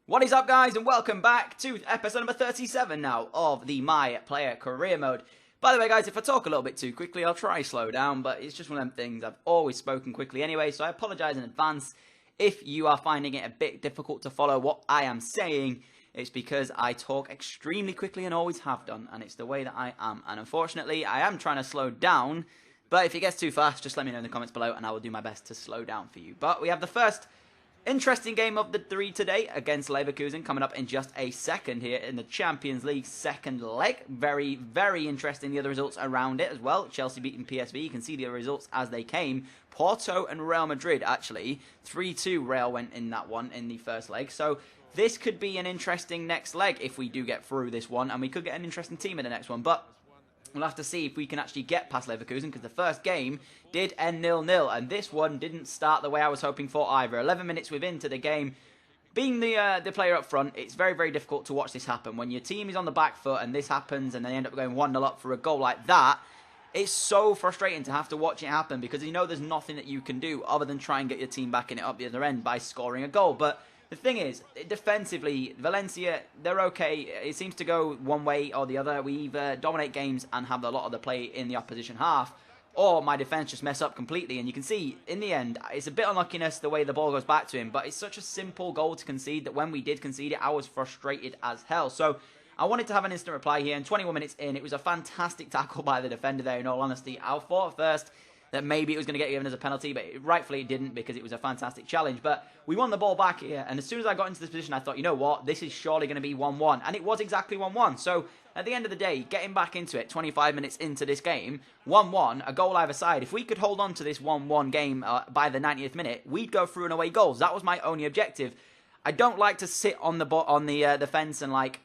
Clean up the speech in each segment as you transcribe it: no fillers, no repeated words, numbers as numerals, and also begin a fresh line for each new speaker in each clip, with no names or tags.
What is up, guys, and welcome back to episode number 37 now of the My Player Career Mode. By the way, guys, if I talk a little bit too quickly, I'll try slow down, but it's just one of them things. I've always spoken quickly anyway, so I apologise in advance if you are finding it a bit difficult to follow what I am saying. It's because I talk extremely quickly and always have done, and it's the way that I am. And unfortunately, I am trying to slow down, but if it gets too fast, just let me know in the comments below, and I will do my best to slow down for you. But we have the first interesting game of the three today against Leverkusen coming up in just a second here in the Champions League second leg. Very, very interesting, the other results around it as well. Chelsea beating PSV. You can see the results as they came. Porto and Real Madrid, actually. 3-2 Real went in that one in the first leg. So this could be an interesting next leg if we do get through this one. And we could get an interesting team in the next one. But we'll have to see if we can actually get past Leverkusen, because the first game did end 0-0, and this one didn't start the way I was hoping for either. 11 minutes within to the game, being the player up front, it's very, very difficult to watch this happen. When your team is on the back foot and this happens and they end up going 1-0 up for a goal like that, it's so frustrating to have to watch it happen, because you know there's nothing that you can do other than try and get your team back in it up the other end by scoring a goal. But the thing is, defensively, Valencia, they're okay. It seems to go one way or the other. We either dominate games and have a lot of the play in the opposition half, or my defense just mess up completely. And you can see, in the end, it's a bit unluckiness the way the ball goes back to him, but it's such a simple goal to concede that when we did concede it, I was frustrated as hell. So I wanted to have an instant reply here, and 21 minutes in, it was a fantastic tackle by the defender there, in all honesty. I thought at first that maybe it was going to get given as a penalty, but rightfully it didn't, because it was a fantastic challenge. But we won the ball back here, and as soon as I got into this position, I thought, you know what, this is surely going to be 1-1, and it was exactly 1-1. So at the end of the day, getting back into it, 25 minutes into this game, 1-1, a goal either side. If we could hold on to this 1-1 game by the 90th minute, we'd go through and away goals. That was my only objective. I don't like to sit on the fence and, like,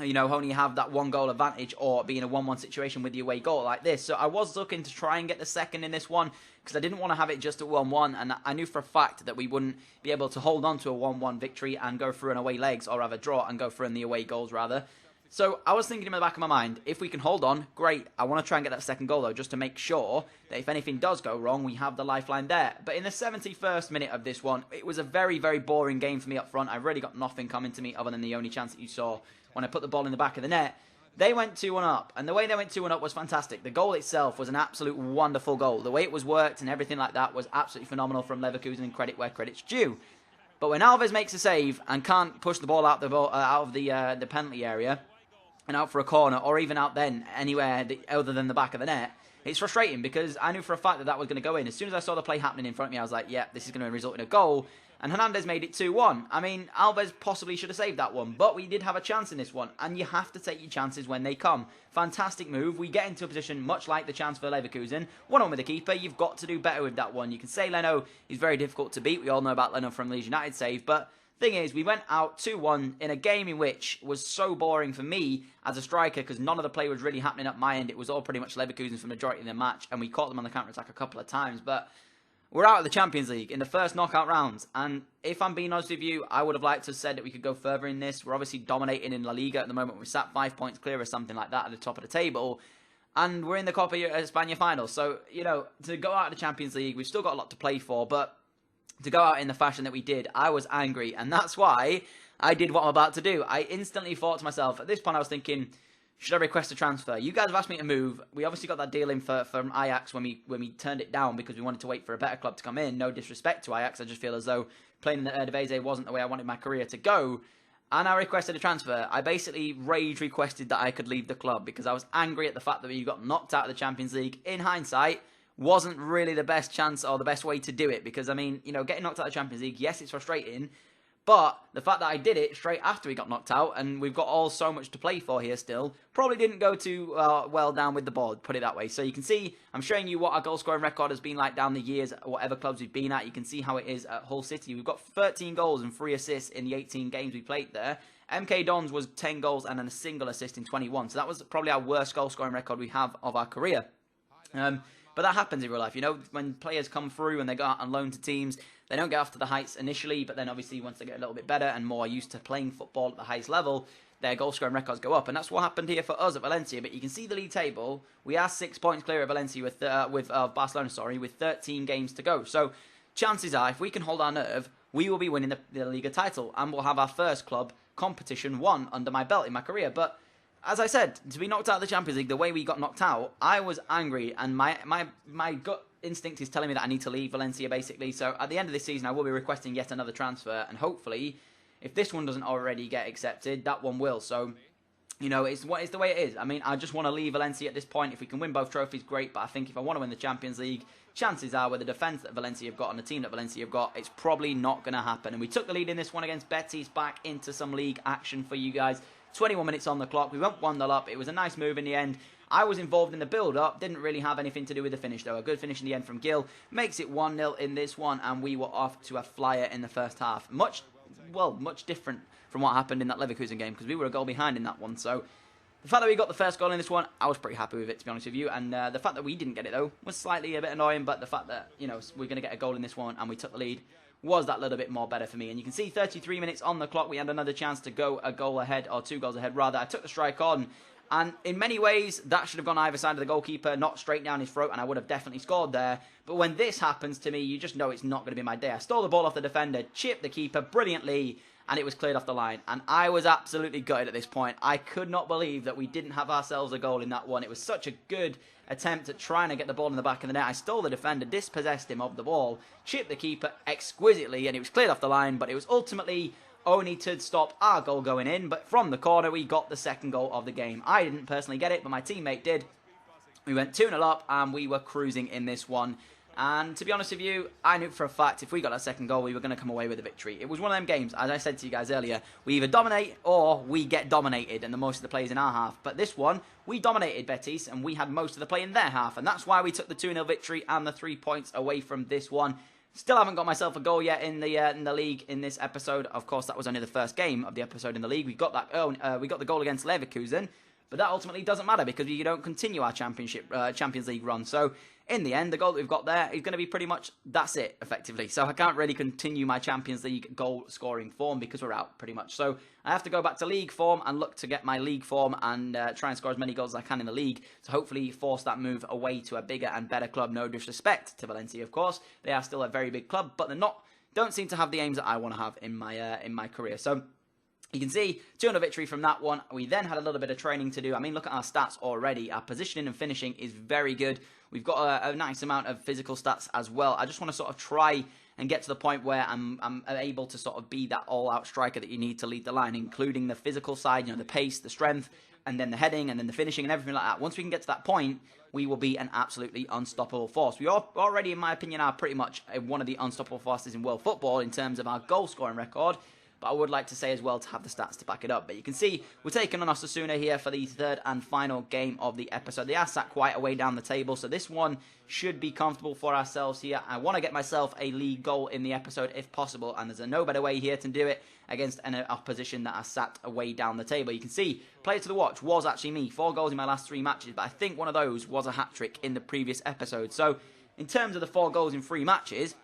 you know, only have that one goal advantage or be in a 1-1 situation with the away goal like this. So I was looking to try and get the second in this one, because I didn't want to have it just at 1-1, and I knew for a fact that we wouldn't be able to hold on to a 1-1 victory and go through an away legs, or have a draw and go through in the away goals rather. So I was thinking in the back of my mind, if we can hold on, great. I want to try and get that second goal though, just to make sure that if anything does go wrong, we have the lifeline there. But in the 71st minute of this one, it was a very, very boring game for me up front. I really got nothing coming to me other than the only chance that you saw when I put the ball in the back of the net. They went 2-1 up, and the way they went 2-1 up was fantastic. The goal itself was an absolute wonderful goal. The way it was worked and everything like that was absolutely phenomenal from Leverkusen, and credit where credit's due. But when Alves makes a save and can't push the ball out of the penalty area and out for a corner, or even out then anywhere other than the back of the net, it's frustrating, because I knew for a fact that that was going to go in. As soon as I saw the play happening in front of me, I was like, yeah, this is going to result in a goal. And Hernandez made it 2-1. I mean, Alves possibly should have saved that one, but we did have a chance in this one, and you have to take your chances when they come. Fantastic move. We get into a position much like the chance for Leverkusen. 1-1 with the keeper. You've got to do better with that one. You can say Leno is very difficult to beat. We all know about Leno from Leeds United save, but thing is, we went out 2-1 in a game in which was so boring for me as a striker, because none of the play was really happening at my end. It was all pretty much Leverkusen for the majority of the match, and we caught them on the counter-attack a couple of times, but we're out of the Champions League in the first knockout rounds, and if I'm being honest with you, I would have liked to have said that we could go further in this. We're obviously dominating in La Liga at the moment. We're sat 5 points clear or something like that at the top of the table, and we're in the Copa España final. So, you know, to go out of the Champions League, we've still got a lot to play for, but to go out in the fashion that we did, I was angry, and that's why I did what I'm about to do. I instantly thought to myself, at this point I was thinking, should I request a transfer? You guys have asked me to move. We obviously got that deal in from Ajax when we turned it down because we wanted to wait for a better club to come in. No disrespect to Ajax. I just feel as though playing in the Eredivisie wasn't the way I wanted my career to go. And I requested a transfer. I basically rage requested that I could leave the club, because I was angry at the fact that we got knocked out of the Champions League. In hindsight, wasn't really the best chance or the best way to do it, because, I mean, you know, getting knocked out of the Champions League, yes, it's frustrating, but the fact that I did it straight after we got knocked out, and we've got all so much to play for here still, probably didn't go too well down with the board, put it that way. So you can see, I'm showing you what our goal scoring record has been like down the years, whatever clubs we've been at. You can see how it is at Hull City. We've got 13 goals and 3 assists in the 18 games we played there. MK Dons was 10 goals and a single assist in 21. So that was probably our worst goal scoring record we have of our career. But that happens in real life, you know, when players come through and they go out on loan to teams, they don't get off to the heights initially, but then obviously once they get a little bit better and more used to playing football at the highest level, their goal scoring records go up, and that's what happened here for us at Valencia. But you can see the league table. We are 6 points clear of Valencia with Barcelona, with 13 games to go. So chances are, if we can hold our nerve, we will be winning the Liga title, and we'll have our first club competition won under my belt in my career. But as I said, to be knocked out of the Champions League the way we got knocked out, I was angry, and my gut instinct is telling me that I need to leave Valencia, basically. So at the end of this season, I will be requesting yet another transfer, and hopefully, if this one doesn't already get accepted, that one will. So, you know, it's the way it is. I mean, I just want to leave Valencia at this point. If we can win both trophies, great. But I think if I want to win the Champions League, chances are with the defence that Valencia have got and the team that Valencia have got, it's probably not going to happen. And we took the lead in this one against Betis, back into some league action for you guys. 21 minutes on the clock. We went 1-0 up. It was a nice move in the end. I was involved in the build-up. Didn't really have anything to do with the finish, though. A good finish in the end from Gil makes it 1-0 in this one, and we were off to a flyer in the first half. Much different from what happened in that Leverkusen game, because we were a goal behind in that one. So the fact that we got the first goal in this one, I was pretty happy with it, to be honest with you. And the fact that we didn't get it, though, was slightly a bit annoying. But the fact that, you know, we're going to get a goal in this one and we took the lead was that little bit more better for me. And you can see 33 minutes on the clock. We had another chance to go a goal ahead, or 2 goals ahead, rather. I took the strike on. And in many ways, that should have gone either side of the goalkeeper, not straight down his throat, and I would have definitely scored there. But when this happens to me, you just know it's not going to be my day. I stole the ball off the defender, chipped the keeper brilliantly, and it was cleared off the line. And I was absolutely gutted at this point. I could not believe that we didn't have ourselves a goal in that one. It was such a good attempt at trying to get the ball in the back of the net. I stole the defender, dispossessed him of the ball, chipped the keeper exquisitely, and it was cleared off the line. But it was ultimately only to stop our goal going in. But from the corner, we got the second goal of the game. I didn't personally get it, but my teammate did. We went 2-0 up, and we were cruising in this one. And to be honest with you, I knew for a fact if we got that second goal, we were going to come away with a victory. It was one of them games, as I said to you guys earlier, we either dominate or we get dominated, and the most of the players in our half. But this one, we dominated Betis, and we had most of the play in their half. And that's why we took the 2-0 victory and the 3 points away from this one. Still haven't got myself a goal yet in the league in this episode. Of course, that was only the first game of the episode in the league. We got that. We got the goal against Leverkusen, but that ultimately doesn't matter because we don't continue our Champions League run. So in the end, the goal that we've got there is going to be pretty much that's it, effectively. So I can't really continue my Champions League goal scoring form because we're out pretty much. So I have to go back to league form and look to get my league form and try and score as many goals as I can in the league to hopefully force that move away to a bigger and better club. No disrespect to Valencia, of course. They are still a very big club, but don't seem to have the aims that I want to have in my career. So you can see 2-0 victory from that one. We then had a little bit of training to do. I mean, look at our stats already. Our positioning and finishing is very good. We've got a nice amount of physical stats as well. I just want to sort of try and get to the point where I'm able to sort of be that all-out striker that you need to lead the line, including the physical side, you know, the pace, the strength, and then the heading, and then the finishing, and everything like that. Once we can get to that point, we will be an absolutely unstoppable force. We already, in my opinion, are pretty much one of the unstoppable forces in world football in terms of our goal-scoring record. But I would like to say as well to have the stats to back it up. But you can see we're taking on Osasuna here for the third and final game of the episode. They are sat quite a way down the table, so this one should be comfortable for ourselves here. I want to get myself a league goal in the episode if possible, and there's no better way here to do it against an opposition that are sat away down the table. You can see, player to the watch was actually me. 4 goals in my last 3 matches, but I think one of those was a hat-trick in the previous episode. So in terms of the 4 goals in 3 matches,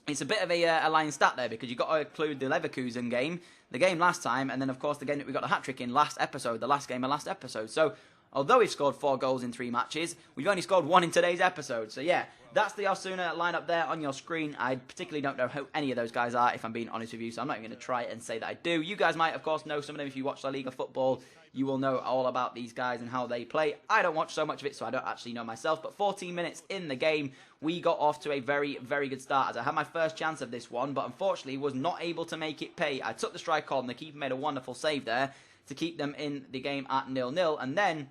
it's a bit of a lying stat there because you've got to include the Leverkusen game, the game last time, and then, of course, the game that we got a hat-trick in last episode, the last game of last episode. So, although we've scored 4 goals in 3 matches, we've only scored 1 in today's episode. So, yeah, that's the Osasuna lineup there on your screen. I particularly don't know who any of those guys are, if I'm being honest with you, so I'm not even going to try and say that I do. You guys might, of course, know some of them if you watch La Liga football. You will know all about these guys and how they play. I don't watch so much of it, so I don't actually know myself. But 14 minutes in the game, we got off to a very, very good start. As I had my first chance of this one, but unfortunately was not able to make it pay. I took the strike on. The keeper made a wonderful save there to keep them in the game at 0-0. And then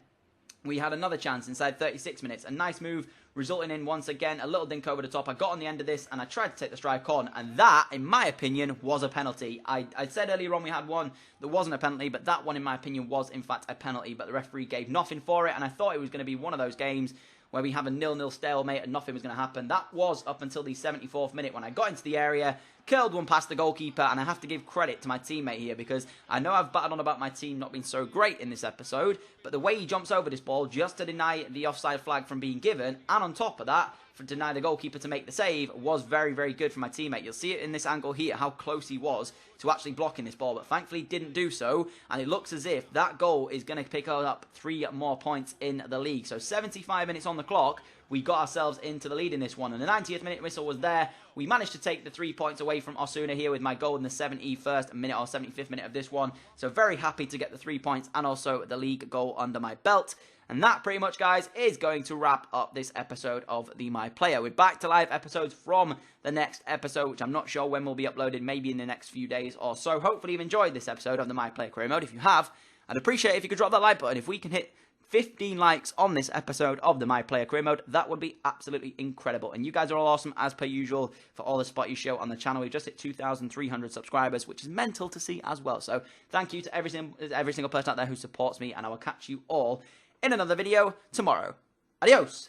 we had another chance inside 36 minutes. A nice move, resulting in, once again, a little dink over the top. I got on the end of this, and I tried to take the strike on. And that, in my opinion, was a penalty. I said earlier on we had one that wasn't a penalty, but that one, in my opinion, was, in fact, a penalty. But the referee gave nothing for it, and I thought it was going to be one of those games where we have a 0-0 stalemate and nothing was going to happen. That was up until the 74th minute when I got into the area, curled one past the goalkeeper, and I have to give credit to my teammate here because I know I've battled on about my team not being so great in this episode, but the way he jumps over this ball just to deny the offside flag from being given, and on top of that, to deny the goalkeeper to make the save, was very, very good for my teammate. You'll see it in this angle here, how close he was to actually blocking this ball, but thankfully didn't do so, and it looks as if that goal is going to pick up 3 more points in the league. So 75 minutes on the clock, we got ourselves into the lead in this one. And the 90th minute whistle was there. We managed to take the 3 points away from Osuna here with my goal in the 71st minute or 75th minute of this one. So very happy to get the 3 points and also the league goal under my belt. And that pretty much, guys, is going to wrap up this episode of the My Player. We're back to live episodes from the next episode, which I'm not sure when will be uploaded, maybe in the next few days or so. Hopefully you've enjoyed this episode of the My Player Career Mode. If you have, I'd appreciate it if you could drop that like button. If we can hit 15 likes on this episode of the My Player Career Mode, that would be absolutely incredible. And you guys are all awesome, as per usual, for all the support you show on the channel. We've just hit 2,300 subscribers, which is mental to see as well. So thank you to every single person out there who supports me, and I will catch you all in another video tomorrow. Adios!